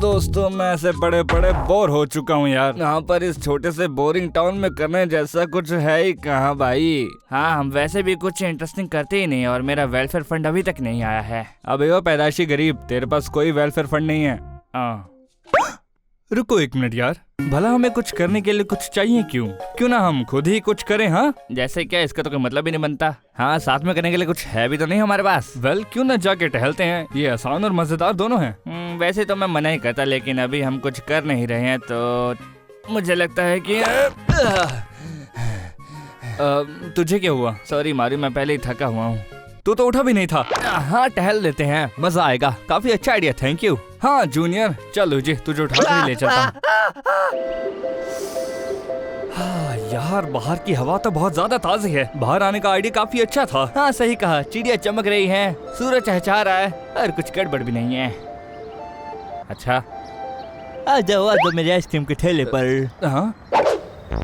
दोस्तों मैं ऐसे पड़े पड़े बोर हो चुका हूँ यार। यहाँ पर इस छोटे से बोरिंग टाउन में करने जैसा कुछ है ही कहाँ भाई। हाँ, हम वैसे भी कुछ इंटरेस्टिंग करते ही नहीं और मेरा वेलफेयर फंड अभी तक नहीं आया है। अबे वो पैदाइशी गरीब, तेरे पास कोई वेलफेयर फंड नहीं है। रुको एक मिनट यार, भला हमें कुछ करने के लिए कुछ चाहिए क्यों ना हम खुद ही कुछ करें। हाँ जैसे क्या, इसका तो कोई मतलब ही नहीं बनता। हाँ, साथ में करने के लिए कुछ है भी तो नहीं हमारे पास। वेल क्यों ना जाके टहलते हैं, ये आसान और मजेदार दोनों हैं। वैसे तो मैं मना ही करता, लेकिन अभी हम कुछ कर नहीं रहे हैं तो मुझे लगता है कि तुझे क्या हुआ? सॉरी मारियो, मैं पहले ही थका हुआ हूँ। तू तो उठा भी नहीं था। हाँ, टहल लेते हैं, मजा आएगा। काफी अच्छा आइडिया, थैंक यू। हाँ जूनियर, चल तुझे उठा कर ले चलता हूँ। हाँ यार, बाहर की हवा तो बहुत ज्यादा ताज़ी है। बाहर आने का आइडिया काफी अच्छा था। हाँ सही कहा, चिड़िया चमक रही है, सूरज चहचहा रहा है और कुछ गड़बड़ भी नहीं है। अच्छा आ जाओ मेरे आइसक्रीम के ठेले पर। हाँ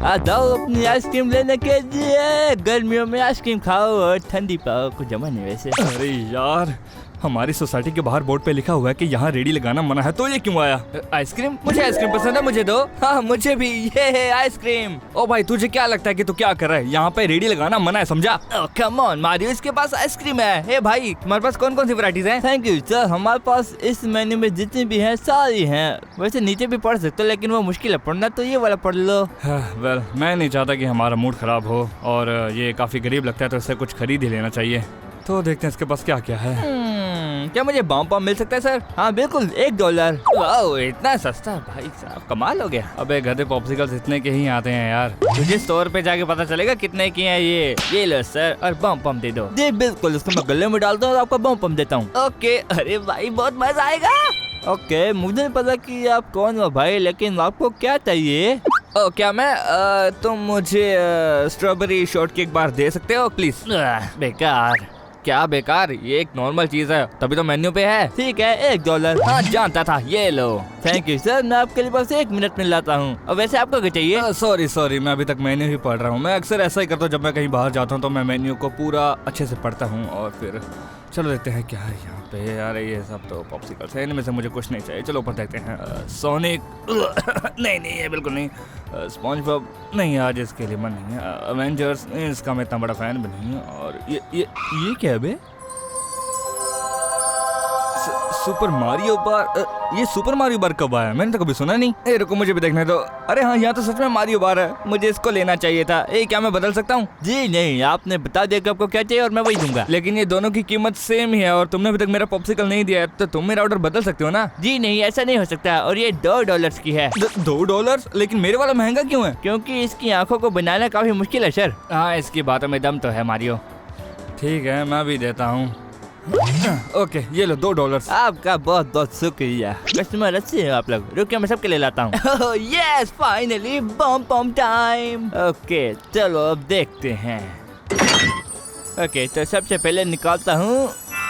आ जाओ अपनी आइसक्रीम लेने के लिए। गर्मियों में आइसक्रीम खाओ और ठंडी पाओ, कुछ जमा नहीं वैसे। अरे यार, हमारी सोसाइटी के बाहर बोर्ड पे लिखा हुआ है कि यहाँ रेडी लगाना मना है, तो ये क्यों आया? आइसक्रीम? मुझे आइसक्रीम पसंद है, मुझे दो। हाँ मुझे भी, ये है आइसक्रीम। ओ भाई, तुझे क्या लगता है कि तू क्या कर रहा है? यहाँ पे रेडी लगाना मना है, समझा? कम ऑन मारियो, इसके पास आइसक्रीम है। हे भाई, तुम्हारे पास कौन कौन सी वैरायटीज हैं? थैंक यू सर, हमारे पास इस मेन्यू में जितनी भी हैं सारी हैं। वैसे नीचे भी पढ़ सकते हो, लेकिन वो मुश्किल है पढ़ना, तो ये वाला पढ़ लो। वेल मैं नहीं चाहता कि हमारा मूड खराब हो, और ये काफी गरीब लगता है तो इससे कुछ खरीद ही लेना चाहिए। तो देखते हैं इसके पास क्या क्या है। क्या मुझे बम मिल सकता है सर? हाँ बिल्कुल, $1। वाह, इतना सस्ता भाई साहब, कमाल हो गया। अबे गधे, पॉप्सिकल्स इतने के ही आते हैं यार। तुझे स्टोर पे जाके पता चलेगा कितने की है ये लो सर, और बम दे दो। जी बिल्कुल, इसको मैं गले में डालता हूँ और आपको बम देता हूँ। ओके, अरे भाई बहुत मजा आएगा। ओके, मुझे नहीं पता कि आप कौन हो भाई, लेकिन आपको क्या चाहिए? क्या मैं तुम मुझे स्ट्रॉबेरी शॉर्ट केक बार दे सकते हो प्लीज? बेकार। क्या बेकार? ये एक नॉर्मल चीज है, तभी तो मेन्यू पे है। ठीक है, $1। हाँ जानता था, ये लो। थैंक यू सर, मैं आपके लिए बस 1 मिनट में लाता हूँ। और वैसे आपको क्या चाहिए? सॉरी, मैं अभी तक मेन्यू ही पढ़ रहा हूँ। मैं अक्सर ऐसा ही करता हूँ, जब मैं कहीं बाहर जाता हूँ तो मैं मेन्यू को पूरा अच्छे से पढ़ता हूँ और फिर चलो देखते हैं क्या है यहाँ पे। यार ये सब तो पॉप्सिकल्स है, इनमें से मुझे कुछ नहीं चाहिए। चलो ऊपर देखते हैं। सोनिक नहीं ये बिल्कुल नहीं। स्पॉन्जबॉब नहीं, आज इसके लिए मन नहीं है। अवेंजर्स, इसका मैं इतना बड़ा फैन भी नहीं हूँ। और ये क्या है बे? सुपर मारियो बार? ये सुपर मारियो बार कब आया? मैंने तो कभी सुना नहीं। रुको मुझे भी देखने दो। अरे हाँ, यहाँ तो सच में मारियो बार है, मुझे इसको लेना चाहिए था। क्या मैं बदल सकता हूँ? जी नहीं, आपने बता दिया कि आपको क्या चाहिए और मैं वही दूंगा। लेकिन ये दोनों की कीमत सेम ही है और तुमने अभी तक मेरा पॉप्सिकल नहीं दिया है, तो तुम मेरा ऑर्डर बदल सकते हो ना? जी नहीं, ऐसा नहीं हो सकता। और ये $2 की है। $2? लेकिन मेरे वाला महंगा क्यों है? क्योंकि इसकी आंखों को बनाना काफी मुश्किल है सर। हाँ, इसकी बातों में दम तो है मारियो। ठीक है, मैं भी देता हूँ। ओके, ये लो $2। आपका बहुत बहुत शुक्रिया, कस्टमर अच्छे हैं आप लोग। रुकिए, मैं सबके लिए लाता हूँ। यस, फाइनली बम टाइम। ओके चलो अब देखते हैं। ओके, तो सबसे पहले निकालता हूँ।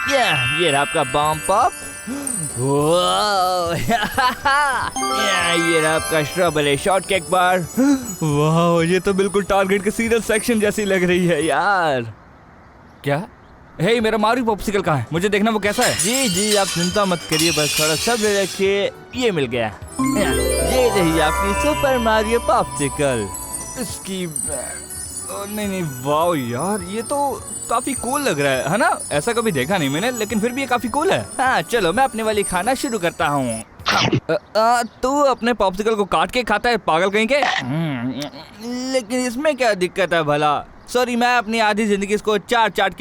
ये रहा आपका बम पॉप। ये रहा आपका स्ट्रॉबेरी शॉर्ट केक बार। वाह, ये तो बिल्कुल टारगेट के सीरियल सेक्शन जैसी लग रही है यार। क्या? हे, मेरा मारियो पॉप्सिकल कहाँ है? मुझे देखना वो कैसा है। जी आप चिंता मत करिए, बस थोड़ा सब्र रखिए। ये मिल गया। ये रही आपकी सुपर मारियो पॉप्सिकल। इसकी नहीं, वाह यार, ये तो काफी कूल लग रहा है ना? ऐसा कभी देखा नहीं मैंने, लेकिन फिर भी ये काफी कूल है। हाँ चलो, मैं अपने वाली खाना शुरू करता हूँ। तू अपने पॉप्सिकल को काट के खाता है, पागल कहीं के? लेकिन इसमें क्या दिक्कत है भला? सॉरी, मैं अपनी आधी जिंदगी इसको चाट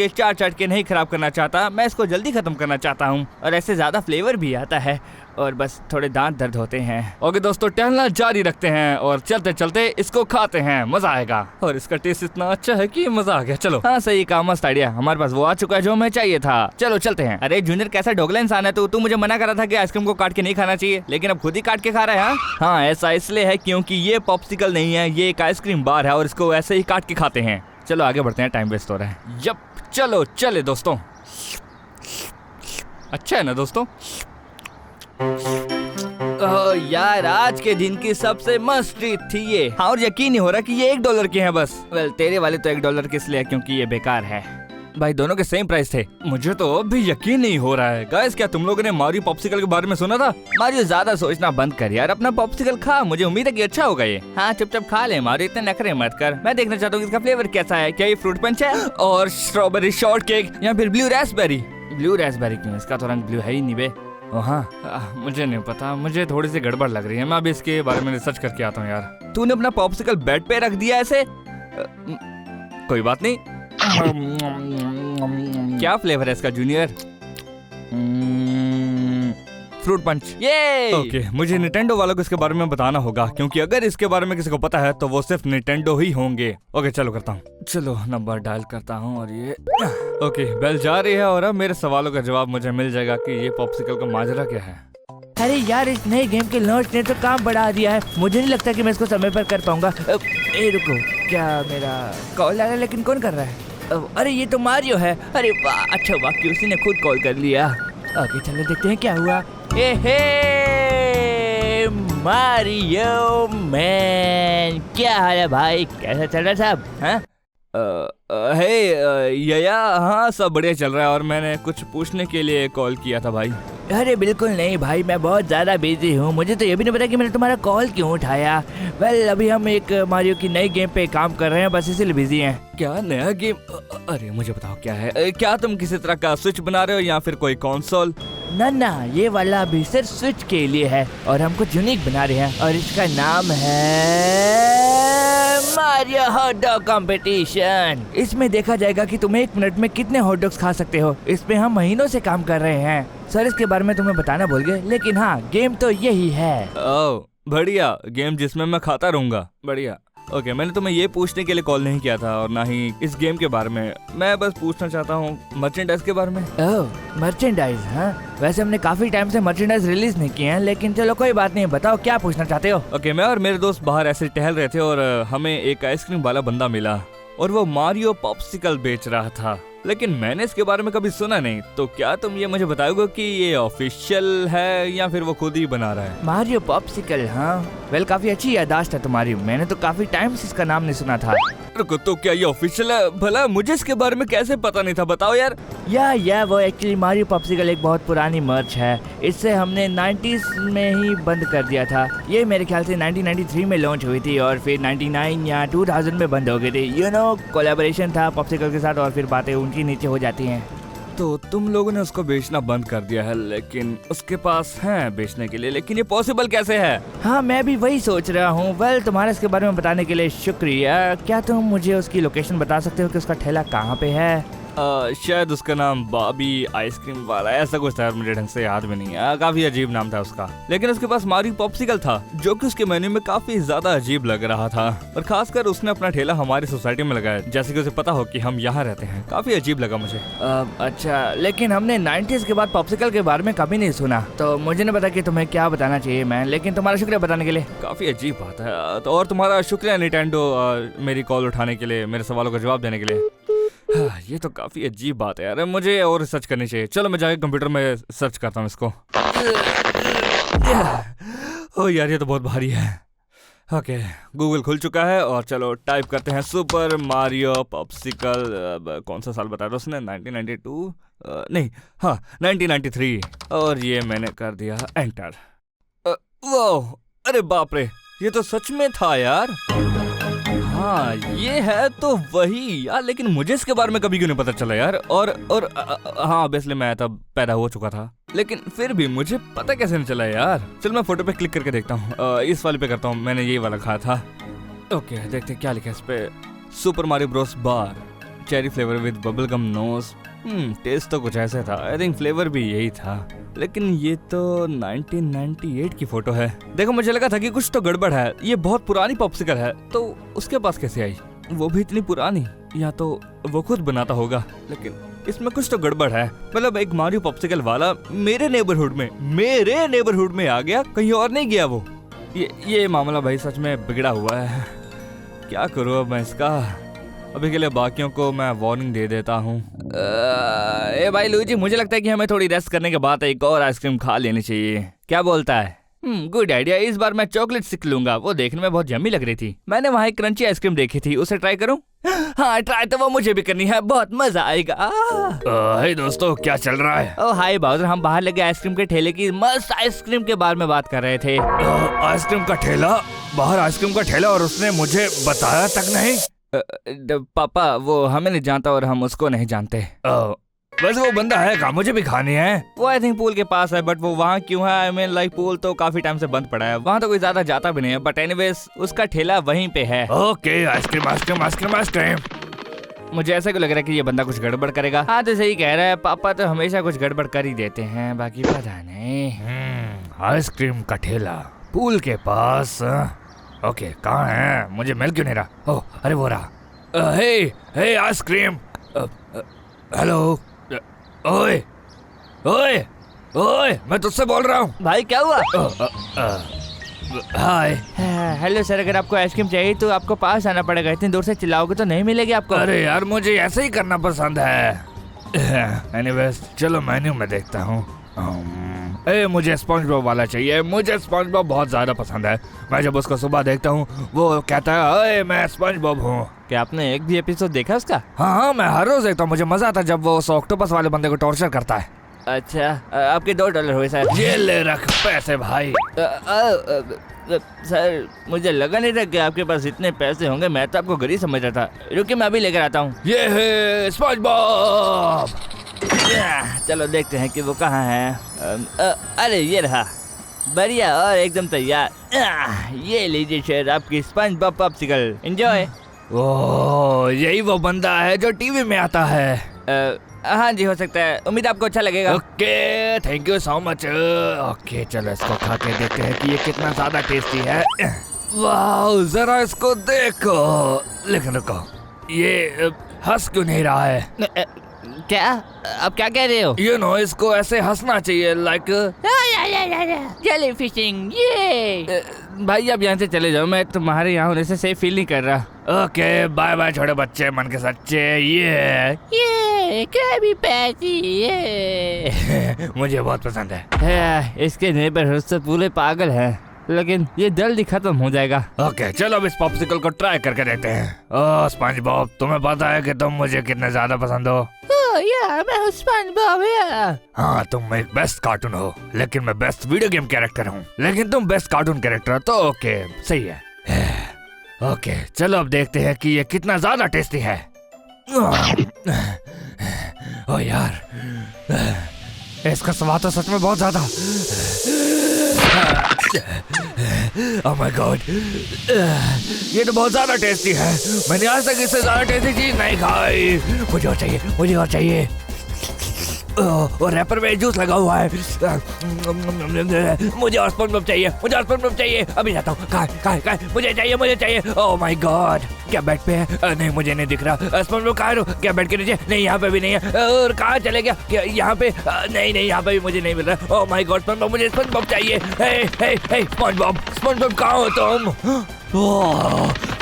के नहीं खराब करना चाहता। मैं इसको जल्दी खत्म करना चाहता हूँ, और ऐसे ज्यादा फ्लेवर भी आता है, और बस थोड़े दांत दर्द होते हैं। ओके दोस्तों, टहलना जारी रखते हैं और चलते चलते इसको खाते हैं, मजा आएगा। और इसका टेस्ट इतना अच्छा है कि मजा आ गया। चलो। हाँ सही कहा, मस्त आइडिया। हमारे पास वो आ चुका है जो हमें चाहिए था। चलो चलते हैं। अरे जूनियर, कैसा ढोगला इंसान है तू मुझे मना कर रहा था कि आइसक्रीम को काट के नहीं खाना चाहिए, लेकिन अब खुद ही काट के खा रहा है। हाँ, ऐसा इसलिए है क्योंकि ये पॉप्सिकल नहीं है, ये एक आइसक्रीम बार है और इसको ऐसे ही काट के खाते हैं। चलो आगे बढ़ते हैं, टाइम वेस्ट हो रहा है। यप, चलो चले दोस्तों। अच्छा है ना दोस्तों? यार, आज के दिन की सबसे मस्त ट्रीट थी ये। हाँ, और यकीन नहीं हो रहा कि ये $1 के हैं बस। वेल, तेरे वाले तो $1 किस लिए, क्योंकि ये बेकार है। भाई दोनों के सेम प्राइस थे। मुझे तो अभी यकीन नहीं हो रहा है। गाइस क्या तुम लोगों ने मारियो पॉप्सिकल के बारे में सुना था? मारियो ज्यादा सोचना बंद कर यार, अपना पॉप्सिकल खा, मुझे उम्मीद है कि अच्छा होगा ये। हाँ चुपचाप खा ले मारियो, इतने नखरे मत कर। मैं देखना चाहता हूँ इसका फ्लेवर कैसा है। क्या ये फ्रूट पंच है और स्ट्रॉबेरी शॉर्ट केक या फिर ब्लू रास्पबेरी? ब्लू रास्पबेरी क्यों, इसका तो रंग ब्लू है ही नहीं बे। हाँ मुझे नहीं पता, मुझे थोड़ी सी गड़बड़ लग रही है। मैं अभी इसके बारे में रिसर्च करके आता हूँ यार। तूने अपना पॉप्सिकल बेड पे रख दिया ऐसे? कोई बात नहीं। क्या फ्लेवर है इसका जूनियर? Fruit punch. ये ओके मुझे निंटेंडो वालों को इसके बारे में बताना होगा, क्योंकि अगर इसके बारे में किसी को पता है तो वो सिर्फ निंटेंडो ही होंगे। ओके चलो करता हूँ, चलो नंबर डायल करता हूँ और ये ओके बेल जा रही है और अब मेरे सवालों का जवाब मुझे मिल जाएगा कि ये पॉप्सिकल का माजरा क्या है। अरे यार इस नए गेम के लॉन्च ने तो काम बढ़ा दिया है, मुझे नहीं लगता कि मैं इसको समय पर कर पाऊंगा। रुको, क्या मेरा कॉल आ रहा है? लेकिन कौन कर रहा है? अरे ये तो मारियो है। अरे वाह, अच्छा वाह कि उसी ने खुद कॉल कर लिया। ओके चलो देखते हैं क्या हुआ। हे मारियो मैन, क्या हाल है भाई, कैसा चल रहा है सब? हाँ या हाँ सब बढ़िया चल रहा है और मैंने कुछ पूछने के लिए कॉल किया था भाई। अरे बिल्कुल नहीं भाई, मैं बहुत ज़्यादा बिजी हूँ, मुझे तो ये भी नहीं पता कि मैंने तुम्हारा कॉल क्यों उठाया। वेल अभी हम एक मारियो की नई गेम पे काम कर रहे हैं, बस इसीलिए बिजी हैं। क्या नया गेम? अरे मुझे बताओ क्या है? क्या तुम किसी तरह का स्विच बना रहे हो या फिर कोई कंसोल? ना ये वाला अभी सिर्फ स्विच के लिए है और हम कुछ यूनिक बना रहे हैं और इसका नाम है मारियो हॉट डॉग कंपटीशन। इसमें देखा जाएगा कि तुम 1 मिनट में कितने हॉट डॉग्स खा सकते हो। इस पे हम महीनों से काम कर रहे हैं। सर इसके बारे में तुम्हें बताना भूल गए, लेकिन हाँ गेम तो यही है। ओह बढ़िया, गेम जिसमें मैं खाता रहूंगा। बढ़िया। ओके मैंने तुम्हें ये पूछने के लिए कॉल नहीं किया था और ना ही इस गेम के बारे में। मैं बस पूछना चाहता हूँ मर्चेंडाइज के बारे में। ओह मर्चेंडाइज, हाँ वैसे हमने काफी टाइम से मर्चेंडाइज रिलीज नहीं किए हैं, लेकिन चलो कोई बात नहीं, बताओ क्या पूछना चाहते हो। ओके मैं और मेरे दोस्त बाहर ऐसे टहल रहे थे और हमें एक आइसक्रीम वाला बंदा मिला और वो मारियो पॉप्सिकल बेच रहा था, लेकिन मैंने इसके बारे में कभी सुना नहीं। तो क्या तुम ये मुझे बताओगे कि ये ऑफिशियल है या फिर वो खुद ही बना रहा है? मारियो पॉप्सिकल, हाँ वेल काफी अच्छी याददाश्त है तुम्हारी, मैंने तो काफी टाइम से इसका नाम नहीं सुना था। रुको, तो क्या ये ऑफिशियल है? भला मुझे इसके बारे में कैसे पता नहीं था, बताओ यार। या वो एक्चुअली मारियो पॉप्सिकल एक बहुत पुरानी मर्च है, इससे हमने 90s में ही बंद कर दिया था। ये मेरे ख्याल से 1993 में लॉन्च हुई थी और फिर 99 या 2000 में बंद हो गई थी। यू नो कोलैबोरेशन था पॉप्सिकल के साथ और फिर बातें उनकी नीचे हो जाती हैं। तो तुम लोगों ने उसको बेचना बंद कर दिया है, लेकिन उसके पास है बेचने के लिए, लेकिन ये पॉसिबल कैसे है? हाँ मैं भी वही सोच रहा हूँ। वेल तुम्हारे इसके बारे में बताने के लिए शुक्रिया। क्या तुम मुझे उसकी लोकेशन बता सकते हो कि उसका ठेला कहाँ पे है? शायद उसका नाम बॉबी आइसक्रीम वाला ऐसा कुछ था, मुझे ढंग से याद में नहीं है। काफी अजीब नाम था उसका, लेकिन उसके पास मारियो पॉप्सिकल था जो कि उसके मेन्यू में काफी ज्यादा अजीब लग रहा था और खासकर उसने अपना ठेला हमारी सोसाइटी में लगाया, जैसे कि उसे पता हो कि हम यहाँ रहते हैं। काफी अजीब लगा मुझे। अच्छा, लेकिन हमने 90s के बाद पॉप्सिकल के बारे में कभी नहीं सुना, तो मुझे नहीं पता कि तुम्हें क्या बताना चाहिए मैं, लेकिन तुम्हारा शुक्रिया बताने के लिए। काफी अजीब बात है। तो और तुम्हारा शुक्रिया निंटेंडो मेरी कॉल उठाने के लिए, मेरे सवालों का जवाब देने के लिए। ये तो काफी अजीब बात है यार, मुझे और रिसर्च करनी चाहिए। चलो मैं जाके कंप्यूटर में सर्च करता हूँ इसको। ओ यार ये तो बहुत भारी है। ओके गूगल खुल चुका है और चलो टाइप करते हैं सुपर मारियो पॉप्सिकल। कौन सा साल बताया था उसने? 1992 नहीं, हाँ 1993। और ये मैंने कर दिया एंटर। वो अरे बाप रे, ये तो सच में था यार। हाँ ये है तो वही यार, लेकिन मुझे इसके बारे में कभी क्यों नहीं पता चला यार। और हाँ ऑब्वियसली मैं तब पैदा हो चुका था, लेकिन फिर भी मुझे पता कैसे नहीं चला यार। चल मैं फोटो पे क्लिक करके देखता हूँ। इस वाले पे करता हूँ, मैंने यही वाला खाया था। ओके देखते क्या लिखा है इस पे। Super Mario Bros bar cherry flavour with bubble gum nose. Taste तो कुछ ऐसा था, आई थिंक फ्लेवर भी यही था, लेकिन ये तो 1998 की फोटो है। देखो मुझे लगा था कि कुछ तो गड़बड़ है, ये बहुत पुरानी पॉप्सिकल है, तो उसके पास कैसे आई? वो भी इतनी पुरानी, या तो वो खुद बनाता होगा, लेकिन इसमें कुछ तो गड़बड़ है। मतलब एक मारियो पॉप्सिकल वाला मेरे नेबरहुड में आ गया, कहीं और नहीं गया वो। ये मामला भाई सच में बिगड़ा हुआ है। क्या करूँ अब मैं इसका? अभी के लिए बाकियों को मैं वार्निंग दे देता हूँ। ए भाई लुईजी, मुझे लगता है कि हमें थोड़ी रेस्ट करने के बाद एक और आइसक्रीम खा लेनी चाहिए, क्या बोलता है? Good idea. इस बार मैं चॉकलेट स्टिक लूंगा, वो देखने में बहुत यम्मी लग रही थी। मैंने वहाँ एक क्रंची आइसक्रीम देखी थी, उसे ट्राई करूँ? हाँ ट्राई तो वो मुझे भी करनी है, बहुत मजा आएगा। हे दोस्तों, क्या चल रहा है? ओ हाय बाउजर, हम बाहर लगे आइसक्रीम के ठेले की मस्त आइसक्रीम के बारे में बात कर रहे थे। आइसक्रीम का ठेला? बाहर आइसक्रीम का ठेला और उसने मुझे बताया तक नहीं? पापा वो हमें नहीं जानता और हम उसको नहीं जानते। वैसे वो बंदा है कहाँ? मुझे भी खानी है। वो आई थिंक पूल के पास है, बट वो वहाँ क्यों है? आई मीन लाइक पूल तो काफी टाइम से बंद पड़ा है, वहाँ तो कोई ज्यादा जाता भी नहीं है, बट एनीवेज उसका ठेला वहीं पे है। Okay, ice cream ice cream ice cream ice cream. मुझे ऐसा क्यों लग रहा है कि ये बंदा कुछ गड़बड़ करेगा। हाँ तो सही कह रहा है, पापा तो हमेशा कुछ गड़बड़ कर ही देते हैं, बाकी पता नहीं। आइसक्रीम का ठेला पूल के पास। ओके, कहाँ है? मुझे मिल क्यों नहीं रहा? ओह, अरे वो रहा। हे आइसक्रीम। हेलो। ओए ओए ओए, मैं तुझसे बोल रहा हूँ। भाई क्या हुआ? हाय। हेलो सर, अगर आपको आइसक्रीम चाहिए तो आपको पास आना पड़ेगा, इतनी दूर से चिल्लाओगे तो नहीं मिलेगी आपको। अरे यार, मुझे ऐसे ही करना पसंद है। एनीवेज चलो मेन्यू में देखता हूँ। मुझे स्पंज बॉब वाला चाहिए, मुझे स्पंज बॉब बहुत ज्यादा पसंद है। मैं जब उसको सुबह देखता हूँ वो कहता है मैं स्पंज बॉब हूँ। क्या आपने एक भी एपिसोड देखा उसका? हाँ, मैं हर रोज देखता हूँ, मुझे मजा आता है जब वो उस ऑक्टोपस वाले बंदे को टॉर्चर करता है। अच्छा, आपके $2 हुए सर। ये ले रख पैसे भाई। सर मुझे लगा नहीं था कि आपके पास इतने पैसे होंगे, मैं तो आपको गरीब समझ रहा था। रुकिए मैं अभी लेकर आता हूँ। ये है स्पंज बॉब। चलो देखते हैं कि वो कहाँ है। अरे ये रहा, बढ़िया और एकदम तैयार। ये लीजिए सर आपकी स्पंज बॉब पॉप्सिकल, एंजॉय। ओह, यही वो बंदा है जो टीवी में आता है। हाँ जी, हो सकता है, उम्मीद आपको अच्छा लगेगा। Okay, thank you so much. Okay चलो इसको खा के देखते हैं कि ये कितना ज्यादा टेस्टी है। वाह, जरा इसको देखो। लेकिन रुको, ये हंस क्यों नहीं रहा है? क्या आप क्या कह रहे हो? यू नो, इसको ऐसे हंसना चाहिए, लाइक जेली फिशिंग। ये भाई आप यहाँ से चले जाओ, मैं तुम्हारे यहाँ होने से सेफ फील नहीं कर रहा। ओके बाय बाय छोटे बच्चे मन के सच्चे। ये कभी पैसी ये मुझे बहुत पसंद है। इसके नेबरहुड से पूरे पागल हैं, लेकिन ये जल्दी खत्म हो जाएगा। ओके चलो अब इस पॉप्सिकल को ट्राई करके देखते हैं। ओह स्पंज बॉब, तुम्हें पता है कि तुम मुझे कितने ज्यादा पसंद हो। मैं हूँ स्पंज बॉब। हाँ, तुम एक बेस्ट कार्टून हो, लेकिन मैं बेस्ट वीडियो गेम कैरेक्टर हूँ। लेकिन तुम बेस्ट कार्टून कैरेक्टर हो, तो ओके सही है। ओके चलो अब देखते हैं कि ये कितना ज्यादा टेस्टी है। ओ यार, इसका स्वाद तो सच में बहुत ज्यादा। ओह माय गॉड, ये तो बहुत ज्यादा टेस्टी है। मैंने आज तक इससे ज्यादा टेस्टी चीज नहीं खाई। मुझे और चाहिए, मुझे और चाहिए। और रैपर में जूस लगा हुआ है। मुझे और स्पंज बॉब चाहिए, मुझे और स्पंज बॉब चाहिए। अभी जाता हूँ। कहाँ मुझे चाहिए, मुझे चाहिए। ओह माय गॉड, क्या बेड पे है? नहीं मुझे नहीं दिख रहा। स्पंज बॉब कहाँ है? क्या बेड के नीचे? नहीं, यहाँ पे भी नहीं है। और कहाँ चले गया? क्या यहाँ पे? नहीं नहीं, यहाँ पे भी मुझे नहीं मिल रहा। Oh my God, sponge Bob, मुझे स्पंज बॉब चाहिए। हे स्पंज बॉब कहाँ हो तुम?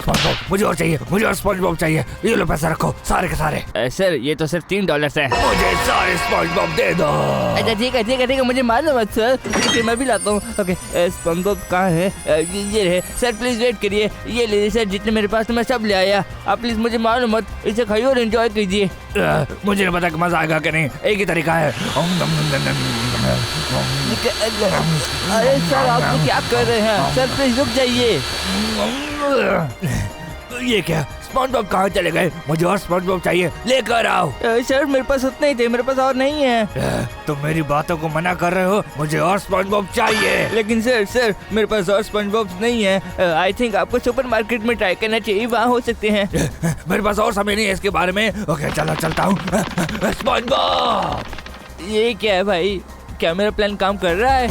स्पंज बॉब मुझे और चाहिए, मुझे और स्पंज बॉब चाहिए। ये लो पैसा रखो सारे के सारे। सर ये तो सिर्फ $3 है। मुझे सारे स्पंज बॉब दे दो। अच्छा ठीक है, मुझे मालूम है सर, फिर मैं भी लाता हूँ। ओके स्पंज बॉब कहाँ है? ये रहे सर, प्लीज वेट करिए। ये लीजिए सर, जितने मेरे पास मैं सब ले आया। आप प्लीज मुझे मालूम मत, इसे खाइए और एंजॉय कीजिए। मुझे नहीं पता कि मजा आएगा कि नहीं, एक ही तरीका है। अरे सर आप तो क्या कर रहे हैं? सर प्लीज रुक जाइए। ये क्या? स्पंज बॉब कहाँ चले गए? मुझे और स्पंज बॉब चाहिए, लेकर आओ। सर मेरे पास उतने ही थे, मेरे पास और नहीं है। तुम मेरी बातों को मना कर रहे हो, मुझे और स्पंज बॉब चाहिए। लेकिन सर मेरे पास और स्पंज बॉब नहीं है। आई थिंक आपको सुपर मार्केट में ट्राई करना चाहिए, वहाँ हो सकते हैं। मेरे पास और समय नहीं है इसके बारे में। ओके चलो चलता हूँ। स्पंज बॉब, ये क्या है भाई? क्या मेरा प्लान काम कर रहा है?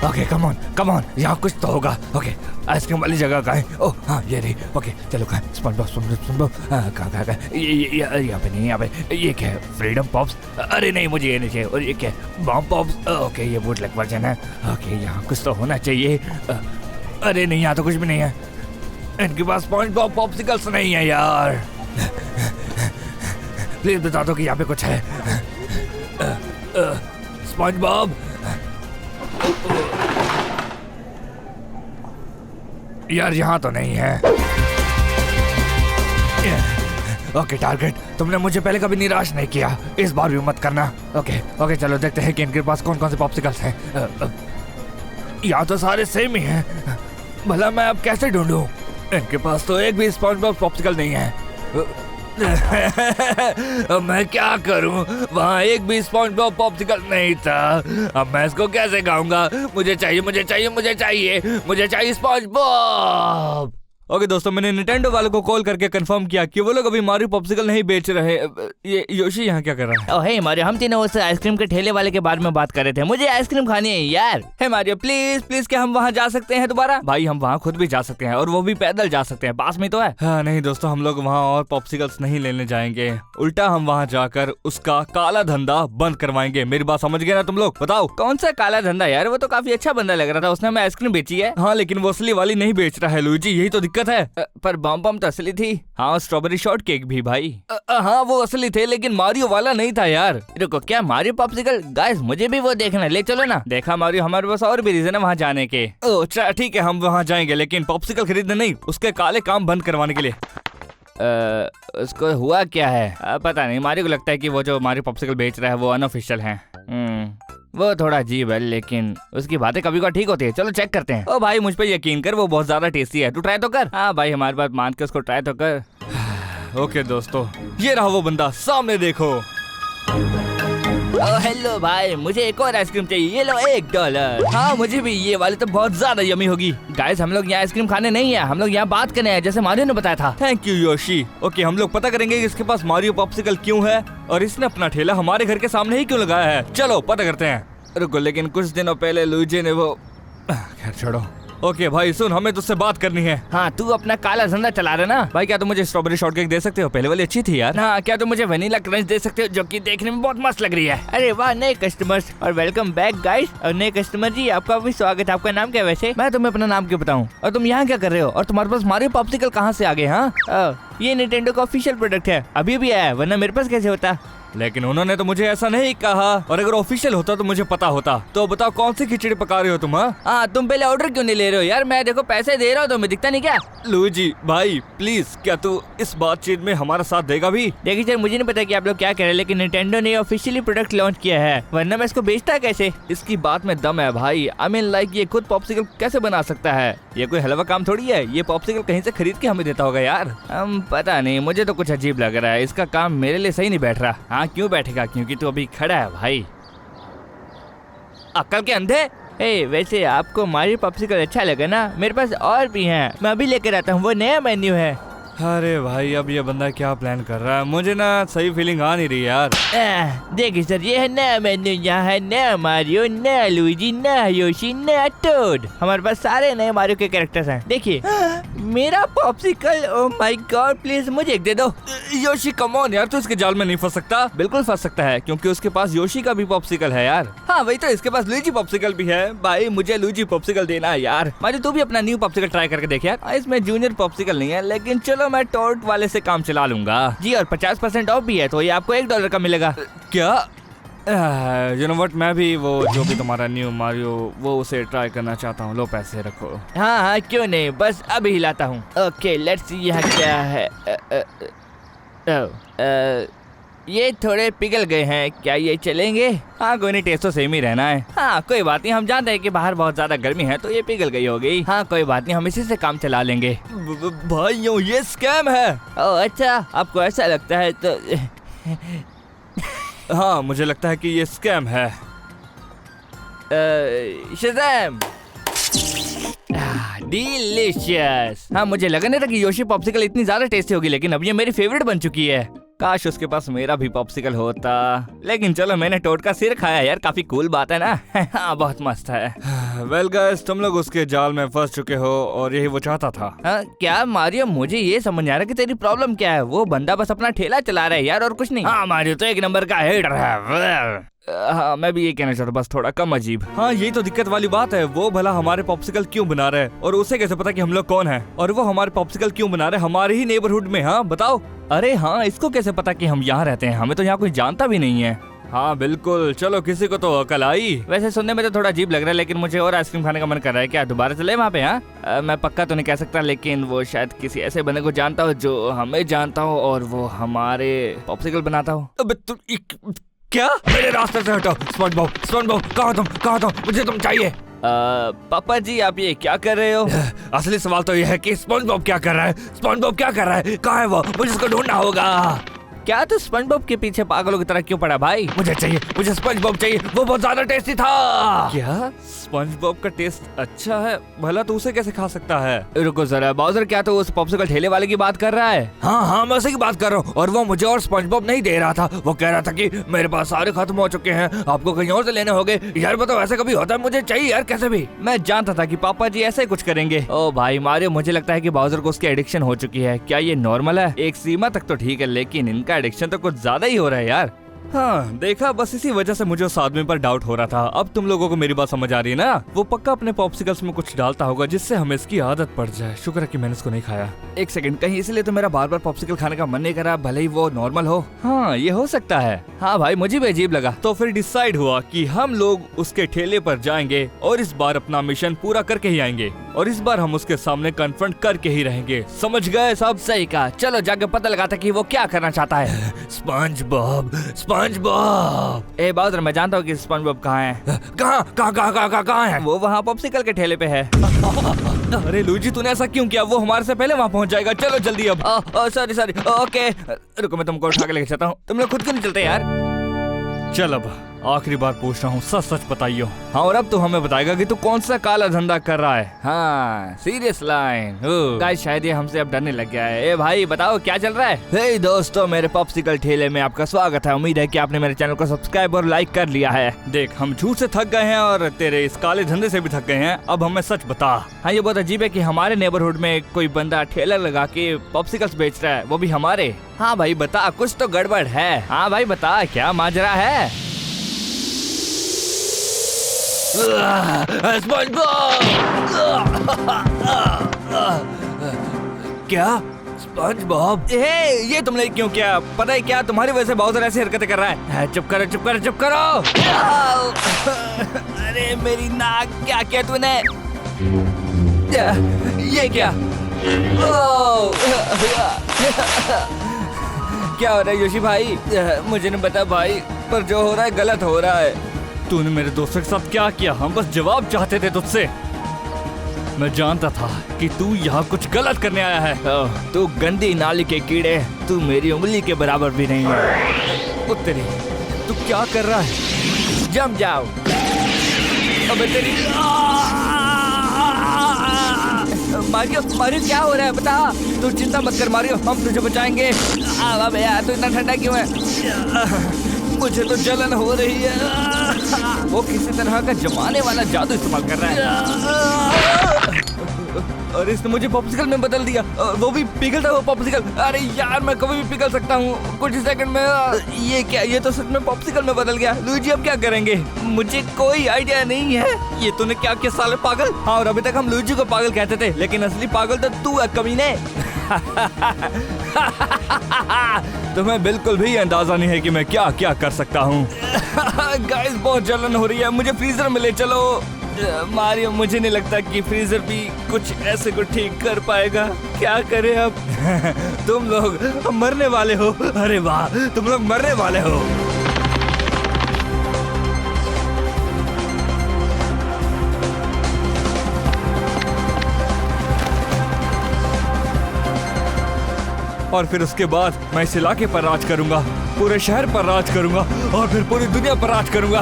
ओके कम ऑन, यहाँ कुछ तो होगा। ओके आइसक्रीम वाली जगह कहाँ है? ओह हाँ ये रही। ओके चलो कहाँ? स्पंज बॉब कहाँ? ये यहाँ पे नहीं, यहाँ पे। ये क्या है? Freedom pops? अरे नहीं मुझे ये नहीं चाहिए। और ये क्या है? Bomb pops? ओके ये बूटलेग वर्जन है। ओके यहाँ कुछ तो होना चाहिए। अरे नहीं, यहाँ तो कुछ भी नहीं है। इनके पास स्पंज बॉब पॉप्सिकल्स नहीं है यार। प्लीज बता दो कि यहाँ पे कुछ है। स्पंज बॉब, यार यहाँ तो नहीं है। ओके टारगेट, तुमने मुझे पहले कभी निराश नहीं किया, इस बार भी मत करना। ओके चलो देखते हैं कि इनके पास कौन कौन से पॉप्सिकल्स हैं। यहाँ तो सारे सेम ही हैं, भला मैं अब कैसे ढूंढूं? इनके पास तो एक भी स्पॉन्जबॉब पॉप्सिकल नहीं है। अब मैं क्या करूं? वहाँ एक भी स्पॉन्जबॉब पॉप्सिकल नहीं था। अब मैं इसको कैसे खाऊंगा? मुझे चाहिए स्पॉन्जबॉब। ओके दोस्तों, मैंने निंटेंडो वालों को कॉल करके कंफर्म किया कि वो लोग अभी मारियो पॉप्सिकल नहीं बेच रहे। ये योशी यहाँ क्या कर रहा है? ओह हे मारियो, हम तीनों उस आइसक्रीम के ठेले वाले के बारे में बात कर रहे थे। मुझे आइसक्रीम खानी है यार। हे मारियो प्लीज क्या हम वहाँ जा सकते हैं दोबारा? भाई हम वहाँ खुद भी जा सकते हैं और वो भी पैदल जा सकते हैं, पास में तो है। हाँ नहीं दोस्तों, हम लोग वहाँ और पॉप्सिकल्स नहीं लेने जाएंगे, उल्टा हम वहाँ जाकर उसका काला धंधा बंद करवाएंगे। मेरी बात समझ गए ना तुम लोग? बताओ कौन सा काला धंधा यार? वो तो काफी अच्छा बंदा लग रहा था, उसने हमें आइसक्रीम बेची है। हाँ लेकिन वो असली वाली नहीं बेच रहा है लुईजी, यही तो दिक्कत है। पर बम तो असली थी। हाँ स्ट्रॉबेरी शॉर्ट केक भी भाई। हाँ वो असली थे लेकिन मारियो वाला नहीं था यार। रुको, क्या मारियो पॉप्सिकल? गाइस मुझे भी वो देखना, ले चलो ना। देखा मारियो, हमारे पास और भी रीजन है वहाँ जाने के। अच्छा ठीक है, हम वहाँ जाएंगे लेकिन पॉप्सिकल खरीदने नहीं, उसके काले काम बंद करवाने के लिए। उसको हुआ क्या है? पता नहीं, मारियो को लगता है कि वो जो मारियो पॉप्सिकल बेच रहा है वो अनऑफिशियल है। वो थोड़ा अजीब है लेकिन उसकी बातें कभी कभी ठीक होती है। चलो चेक करते हैं। ओ भाई मुझ पे यकीन कर, वो बहुत ज्यादा टेस्टी है, तू ट्राई तो कर। हाँ भाई, हमारी बात मान के उसको ट्राई तो कर। ओके दोस्तों, ये रहा वो बंदा, सामने देखो। ओह हेलो भाई, मुझे एक और आइसक्रीम चाहिए, ये लो $1। हाँ मुझे भी, ये वाली तो बहुत ज्यादा यमी होगी। गाइस हम लोग यहाँ आइसक्रीम खाने नहीं है, हम लोग यहाँ बात करने हैं, जैसे मारियो ने बताया था। Thank you Yoshi. ओके हम लोग पता करेंगे कि इसके पास मारियो पॉप्सिकल क्यों है और इसने अपना ठेला हमारे घर के सामने ही क्यों लगाया है। चलो पता करते हैं। रुको, लेकिन कुछ दिनों पहले लुईजी ने वो, खैर छोड़ो। ओके भाई सुन, हमें तुझसे बात करनी है। हाँ तू अपना काला धंधा चला रहा ना। भाई क्या तुम मुझे स्ट्रॉबेरी शॉर्ट केक दे सकते हो? पहले वाली अच्छी थी यार। हाँ क्या तुम मुझे वनीला क्रंच दे सकते हो, जो कि देखने में बहुत मस्त लग रही है। अरे वाह, नए कस्टमर्स और वेलकम बैक गाइस। और नए कस्टमर जी, आपका भी स्वागत है। आपका नाम क्या है वैसे? मैं तुम्हें अपना नाम क्यों बताऊँ? और तुम यहाँ क्या कर रहे हो? और तुम्हारे पास मारियो पॉप्सिकल कहाँ से आ गए? हाँ ये निंटेंडो का ऑफिशियल प्रोडक्ट है, अभी भी आया है, वरना मेरे पास कैसे होता? लेकिन उन्होंने तो मुझे ऐसा नहीं कहा, और अगर ऑफिशियल होता तो मुझे पता होता। तो बताओ कौन सी खिचड़ी पका रही हो तुम? हाँ तुम पहले ऑर्डर क्यों नहीं ले रहे हो यार? मैं देखो पैसे दे रहा हूँ, तुम्हें दिखता नहीं क्या? लुईजी भाई प्लीज, क्या तू इस बातचीत में हमारा साथ देगा भी? देखिए सर, मुझे नहीं पता कि आप लोग क्या कह रहे हैं, लेकिन निंटेंडो ने ऑफिशियली प्रोडक्ट लॉन्च किया है, वरना मैं इसको बेचता कैसे? इसकी बात में दम है भाई। आई मीन लाइक ये खुद पॉप्सिकल कैसे बना सकता है? ये कोई हलवा काम थोड़ी है, ये पॉप्सिकल कहीं से खरीद के हमें देता होगा यार। पता नहीं, मुझे तो कुछ अजीब लग रहा है, इसका काम मेरे लिए सही नहीं बैठ रहा। हाँ क्यों बैठेगा? क्योंकि तू अभी खड़ा है भाई, अक्ल के अंधे। वैसे आपको मारियो पॉप्सिकल अच्छा लगा ना? मेरे पास और भी हैं, मैं अभी लेकर आता हूँ, वो नया मेन्यू है। अरे भाई अब ये बंदा क्या प्लान कर रहा है? मुझे ना सही फीलिंग आ नहीं रही यार। देखिए सर, ये है नया मेन्यू, यहाँ है नया मारियो, नया लुईजी, नया योशी, नया टोड। हमारे पास सारे नए मारियो के कैरेक्टर्स हैं। देखिए मेरा popsicle, oh my God, please मुझे एक दे दो। योशी कम ऑन यार, तू इसके जाल में नहीं फंस सकता। बिल्कुल फंस सकता है, क्योंकि उसके पास योशी का भी पॉप्सिकल है यार। हाँ वही तो, इसके पास लुईजी पॉप्सिकल भी है। भाई मुझे लुईजी पॉप्सिकल देना है यार। मारियो तू भी अपना न्यू पॉप्सिकल ट्राई करके देख यार। इसमें जूनियर पॉप्सिकल नहीं है, लेकिन चलो मैं टोर्ट वाले से काम चला लूंगा जी। और 50% ऑफ भी है, तो ये आपको $1 का मिलेगा। क्या? यू नो व्हाट, मैं भी वो जो भी तुम्हारा न्यू मारियो वो उसे ट्राई करना चाहता हूँ। लो पैसे रखो। हाँ हाँ क्यों नहीं, बस अभी हिलाता हूँ। ओके लेट्स सी यहाँ क्या है। ये थोड़े पिघल गए हैं, क्या ये चलेंगे? हाँ कोई नहीं, टेस्ट तो सेम ही रहना है। हाँ कोई बात नहीं, हम जानते हैं कि बाहर बहुत ज्यादा गर्मी है, तो ये पिघल गई होगी। हाँ कोई बात नहीं, हम इसी से काम चला लेंगे। भाइयों ये स्कैम है। ओह अच्छा, आपको ऐसा लगता है तो हाँ मुझे लगता है कि ये स्कैम है। Shazam, delicious. हाँ मुझे लगा नहीं था कि योशी पॉप्सिकल इतनी ज्यादा टेस्टी होगी, लेकिन अब ये मेरी फेवरेट बन चुकी है। काश उसके पास मेरा भी पॉप्सिकल होता, लेकिन चलो मैंने टोड का सिर खाया यार, काफी कूल बात है ना। हाँ बहुत मस्त है। वेल गाइस, तुम लोग उसके जाल में फंस चुके हो और यही वो चाहता था। क्या मारियो, मुझे ये समझ नहीं आ रहा कि तेरी प्रॉब्लम क्या है। वो बंदा बस अपना ठेला चला रहा है यार, और कुछ नहीं। हाँ मारियो तो एक नंबर का हेटर है। हाँ मैं भी ये कहना चाहता हूँ, बस थोड़ा कम अजीब। हाँ यही तो दिक्कत वाली बात है। वो भला हमारे पॉप्सिकल क्यों बना रहे हैं और उसे कैसे पता कि हम लोग कौन हैं? और वो हमारे पॉप्सिकल क्यों बना रहे हैं हमारे ही नेबरहुड में? हाँ बताओ। अरे हाँ, इसको कैसे पता कि हम यहाँ रहते हैं? हमें तो यहाँ कोई जानता भी नहीं है। हाँ बिल्कुल, चलो किसी को तो अकल आई। वैसे सुनने में तो थोड़ा अजीब लग रहा है, लेकिन मुझे और आइसक्रीम खाने का मन कर रहा है। क्या दोबारा चले वहाँ पे? हाँ, मैं पक्का तो नहीं कह सकता, लेकिन वो शायद किसी ऐसे बंदे को जानता हो जो हमें जानता हो और वो हमारे पॉप्सिकल बनाता हो। अबे तुम क्या? मेरे रास्ते से हटो। स्पंजबॉब, स्पंजबॉब, कहाँ तुम? मुझे तुम चाहिए। पापा जी आप ये क्या कर रहे हो? असली सवाल तो यह है कि स्पंजबॉब क्या कर रहा है? स्पंजबॉब क्या कर रहा है? कहाँ है वो? मुझे उसको ढूंढना होगा। क्या तू स्पंजबॉब के पीछे पागलों की तरह क्यों पड़ा भाई? मुझे स्पंजबॉब चाहिए, वो बहुत ज्यादा टेस्टी था। क्या? स्पंजबॉब का टेस्ट अच्छा है? भला तो उसे कैसे खा सकता है? रुको जरा बाउजर, क्या तो उस पॉप्सिकल ठेले वाले की बात कर रहा है? हाँ मैं उसी की बात कर रहा हूँ। और वो मुझे और स्पंजबॉब नहीं दे रहा था। वो कह रहा था कि मेरे पास सारे खत्म हो चुके हैं, आपको कहीं और से लेने होंगे। यार बताओ, ऐसा कभी होता है? मुझे चाहिए यार, कैसे भी। मैं जानता था कि पापा जी ऐसे ही कुछ करेंगे। ओ भाई मारियो, मुझे लगता है कि बाउजर को उसकी एडिक्शन हो चुकी है। क्या ये नॉर्मल है? एक सीमा तक तो ठीक है, लेकिन इनका एडिक्शन तो कुछ ज्यादा ही हो रहा है यार। हाँ देखा, बस इसी वजह से मुझे उस आदमी पर डाउट हो रहा था। अब तुम लोगों को मेरी बात समझ आ रही है ना? वो पक्का अपने पॉप्सिकल्स में कुछ डालता होगा जिससे हमें इसकी आदत पड़ जाए। शुक्र है कि मैंने इसको नहीं खाया। एक सेकंड, कहीं इसलिए तो मेरा बार बार पॉप्सिकल खाने का मन नहीं कर रहा, भले ही वो नॉर्मल हो। हाँ ये हो सकता है। हाँ भाई मुझे भी अजीब लगा। तो फिर डिसाइड हुआ कि हम लोग उसके ठेले पर जाएंगे और इस बार अपना मिशन पूरा करके ही आएंगे। और इस बार हम उसके सामने कन्फ्रंट करके ही रहेंगे। समझ गए सब? सही कहा, चलो जाके पता लगाते कि वो क्या करना चाहता है। SpongeBob, SpongeBob. ए बाउजर, मैं जानता हूँ कि स्पंजबॉब कहाँ है। कहाँ है? वो वहाँ पॉप्सिकल के ठेले पे है। अरे लुइजी, तूने ऐसा क्यों किया? वो हमारे से पहले वहाँ पहुँच जाएगा। चलो जल्दी अब। सॉरी ओके, रुको मैं तुमको उठा के लेके चलता हूँ। तुम लोग खुद क्यों नहीं चलते यार? चल अब आखिरी बार पूछ रहा हूँ, सच बताइयो। हाँ, और अब तो हमें बताएगा कि तू कौन सा काला धंधा कर रहा है। हाँ सीरियस लाइन। गाइस शायद ये हमसे अब डरने लग गया है। ए भाई बताओ क्या चल रहा है? हे दोस्तों, मेरे पॉप्सिकल ठेले में आपका स्वागत है। उम्मीद है कि आपने मेरे चैनल को सब्सक्राइब और लाइक कर लिया है। देख, हम झूठ से थक गए हैं और तेरे इस काले धंधे से भी थक गए हैं। अब हमें सच बता। हाँ ये बहुत अजीब है कि हमारे नेबरहुड में कोई बंदा ठेला लगा के पॉप्सिकल्स बेच रहा है, वो भी हमारे। हाँ भाई बता, कुछ तो गड़बड़ है। हाँ भाई बता, क्या माजरा है? क्या स्पंजबॉब? ये तुमने क्यों किया? पता है क्या, तुम्हारी वजह से बाउजर ऐसी हरकतें कर रहा है। चुप करो। अरे मेरी नाक, क्या किया तूने? ये क्या? क्या हो रहा है योशी भाई? मुझे नहीं पता भाई, पर जो हो रहा है गलत हो रहा है। तूने मेरे दोस्तों के साथ क्या किया? हम बस जवाब चाहते थे तुझसे। मैं जानता था कि तू यहाँ कुछ गलत करने आया है। तू गंदी नाली के कीड़े, तू मेरी उंगली के बराबर भी नहीं है। ओ तेरी, तू क्या कर रहा है? जम जाओ। अबे तेरी, मारियो क्या हो रहा है बता? तू चिंता मत कर मारियो, हम तुझे बचाएंगे। अबे यार तू इतना ठंडा क्यों है? मुझे तो जलन हो रही है। वो किसी तरह का जमाने वाला जादू इस्तेमाल कर रहा है। और इसने मुझे पॉप्सिकल में बदल दिया, वो भी पिघलता हुआ पॉप्सिकल। अरे यार, मैं कभी भी पिघल सकता हूँ कुछ ही सेकंड में। ये क्या? ये तो सच में पॉप्सिकल में बदल गया। लुइजी अब क्या करेंगे? मुझे कोई आइडिया नहीं है। ये तूने क्या किया साले पागल? हाँ, और अभी तक हम लुइजी को पागल कहते थे, लेकिन असली पागल तो तू है कमीने। तुम्हें बिल्कुल भी अंदाजा नहीं है कि मैं क्या क्या कर सकता हूँ। गाइस बहुत जलन हो रही है, मुझे फ्रीजर में ले चलो। मारियो मुझे नहीं लगता कि फ्रीजर भी कुछ ऐसे को ठीक कर पाएगा। क्या करें अब? तुम लोग मरने वाले हो। अरे वाह, तुम लोग मरने वाले हो। और फिर उसके बाद मैं इस इलाके पर राज करूंगा, पूरे शहर पर राज करूंगा और फिर पूरी दुनिया पर राज करूंगा।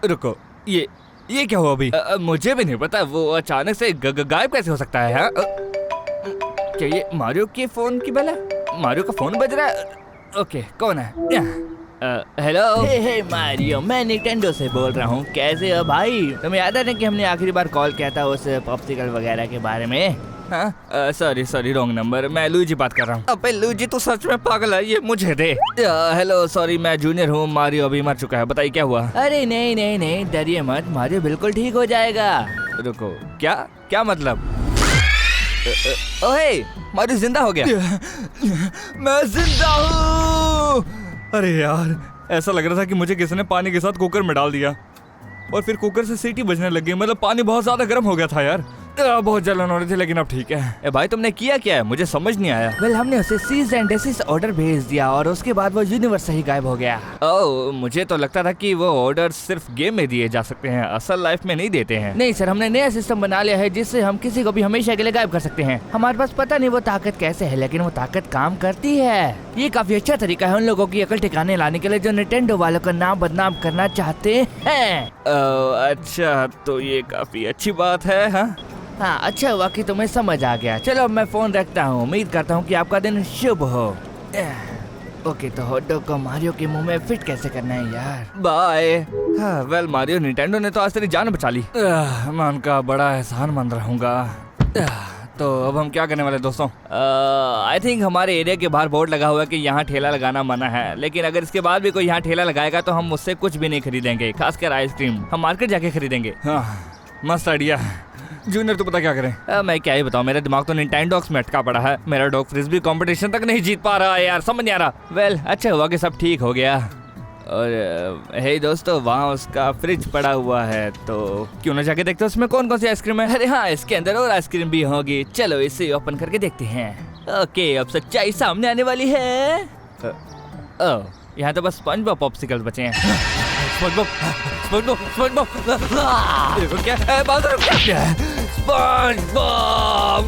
रुको, ये क्या हुआ अभी? मुझे भी नहीं पता, वो अचानक से गायब कैसे हो सकता है? हाँ? क्या ये मारियो के फोन की बेल है? मारियो का फोन बज रहा है। ओके, कौन है? हेलो। हे मारियो, मैं निंटेंडो से बोल रहा हूँ। कैसे हो भाई? तुम्हें याद है ना कि हमने आखिरी बार कॉल किया था उस पॉप्सिकल वगैरह के बारे में? Sorry wrong number. मैं लुइजी बात कर रहा हूँ। अबे लुइजी तू सच में पागल है, ये मुझे दे। हेलो, सॉरी मैं जूनियर हूँ। मारियो अभी मर चुका है। बताइए क्या हुआ? अरे नहीं, डरिए मत, मारियो बिल्कुल ठीक हो जाएगा। रुको, क्या मतलब? ओहे, मारियो जिंदा हो गया। मैं जिंदा हूँ। अरे यार, ऐसा लग रहा था कि मुझे किसी ने पानी के साथ कुकर में डाल दिया और फिर कुकर से सीटी बजने लगी। मतलब पानी बहुत ज्यादा गर्म हो गया था यार। बहुत जलन हो रही थी, लेकिन अब ठीक है। ए भाई, तुमने किया क्या है? मुझे समझ नहीं आया। वेल, हमने उसे सीज एंड डेसिस्ट ऑर्डर भेज दिया और उसके बाद वो यूनिवर्स से ही गायब हो गया। ओह, मुझे तो लगता था कि वो ऑर्डर सिर्फ गेम में दिए जा सकते हैं, असल लाइफ में नहीं देते हैं। नहीं सर, हमने नया सिस्टम बना लिया है जिससे हम किसी को भी हमेशा के लिए गायब कर सकते हैं। हमारे पास पता नहीं वो ताकत कैसे है, लेकिन वो ताकत काम करती है। ये काफी अच्छा तरीका है उन लोगों की अकल ठिकाने लाने के लिए जो निंटेंडो वालों का नाम बदनाम करना चाहते हैं। अच्छा, तो ये काफी अच्छी बात है। हाँ, अच्छा हुआ कि तुम्हें समझ आ गया। चलो मैं फोन रखता हूँ। उम्मीद करता हूँ कि आपका दिन शुभ हो। ओके, तो हॉट डॉग को मारियो के मुंह में फिट कैसे करना है यार। बाय। वेल मारियो, निंटेंडो ने तो आज तेरी जान बचा ली। मैं उनका बड़ा एहसानमंद रहूंगा। तो अब हम क्या करने वाले दोस्तों? आई थिंक हमारे एरिया के बाहर बोर्ड लगा हुआ है कि यहाँ ठेला लगाना मना है, लेकिन अगर इसके बाद भी कोई यहाँ ठेला लगाएगा तो हम उससे कुछ भी नहीं खरीदेंगे, खासकर आइसक्रीम। हम मार्केट जाके खरीदेंगे। हाँ, मस्त आइडिया। जूनियर, तो पता क्या करें? मैं क्या ही बताऊं, मेरा दिमाग तो निंटेंडोक्स में अटका पड़ा है। मेरा डॉग फ्रिस्बी कंपटीशन तक नहीं जीत पा रहा है यार, समझ नहीं आ रहा। वेल, अच्छा हुआ कि सब ठीक हो गया। और हे दोस्तों, वहाँ उसका फ्रिज पड़ा हुआ है, तो क्यों ना जाके देखते हैं उसमें कौन कौन सी आइसक्रीम है। अरे हाँ, इसके अंदर और आइसक्रीम भी होगी। चलो इसे ओपन करके देखते हैं। ओके, अब सच्चाई सामने आने वाली है। यहाँ तो बस स्पंजबॉब पॉप्सिकल्स बचे हैं। स्पंजबॉब, स्पंजबॉब, स्पंजबॉब, देखो क्या है, बात क्या है? स्पंजबॉब।